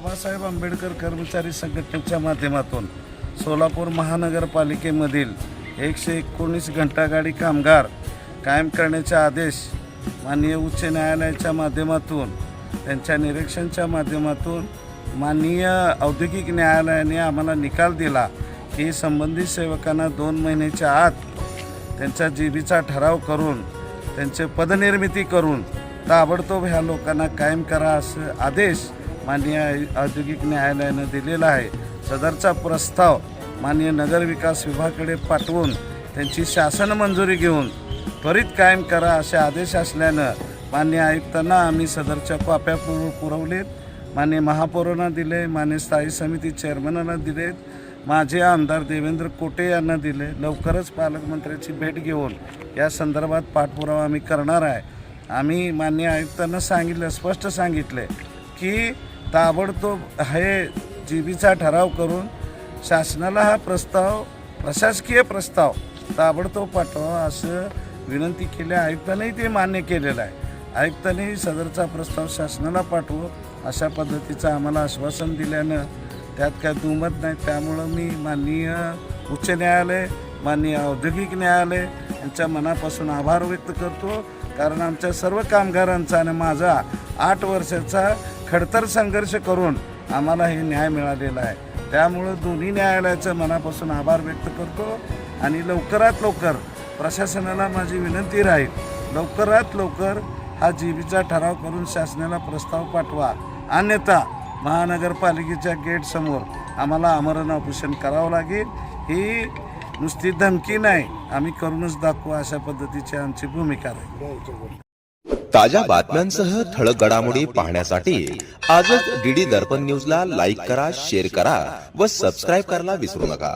बाबासाहेब आंबेडकर कर्मचारी संघटनेच्या माध्यमातून सोलापूर महानगरपालिकेमधील 119 घंटागाडी कामगार कायम करण्याचे आदेश माननीय उच्च न्यायालयाच्या माध्यमातून त्यांच्या निरीक्षणाच्या माध्यमातून माननीय औद्योगिक न्यायालयाने आम्हाला निकाल दिला की संबंधित सेवकांना 2 महिन्याच्या आत त्यांच्या जीबीचा ठराव करून त्यांचे पदनिर्मिती करून ताबडतोब ह्या लोकांना कायम करा असं आदेश माननीय औद्योगिक न्यायालयानं दिलेला आहे। सदरचा प्रस्ताव माननीय नगरविकास विभागाकडे पाठवून त्यांची शासन मंजुरी घेऊन त्वरित कायम करा असे आदेश असल्यानं माननीय आयुक्तांना आम्ही सदरच्या कॉप्या पुरवलेत, माननीय महापौरांना दिले, माननीय स्थायी समिती चेअरमनांना दिलेत, माझे आमदार देवेंद्र कोटे यांना दिले। लवकरच पालकमंत्र्यांची भेट घेऊन या संदर्भात पाठपुरावा आम्ही करणार आहे। आम्ही माननीय आयुक्तांना सांगितलं, स्पष्ट सांगितले की ताबडतोब हे जीबीचा ठराव करून शासनाला हा प्रस्ताव प्रशासकीय प्रस्ताव ताबडतोब पाठवा असं विनंती केली। आयुक्तांनी ते मान्य केलेलं आहे। आयुक्तांनी सदरचा प्रस्ताव शासनाला पाठवू अशा पद्धतीचं आम्हाला आश्वासन दिल्यानं त्यात काय दुमत नाही। त्यामुळं मी माननीय उच्च न्यायालय, माननीय औद्योगिक न्यायालय यांच्या मनापासून आभार व्यक्त करतो, कारण आमच्या सर्व कामगारांचा आणि माझा 8 वर्षाचा खडतर संघर्ष करून आम्हाला हे न्याय मिळालेला आहे। त्यामुळं दोन्ही न्यायालयाचं मनापासून आभार व्यक्त करतो आणि लवकरात लवकर प्रशासनाला माझी विनंती राहील, लवकरात लवकर हा जीबीचा ठराव करून शासनाला प्रस्ताव पाठवा, अन्यथा महानगरपालिकेच्या गेटसमोर आम्हाला आमरण उपोषण करावं लागेल। ही नुसती धमकी नाही, आम्ही करूनच दाखवू अशा पद्धतीची आमची भूमिका आहे। ताज्या बातम्यांसह ठळक घडामोडी पाहण्यासाठी आजच डीडी दर्पण न्यूजला लाईक करा, शेअर करा व सबस्क्राईब करायला विसरू नका।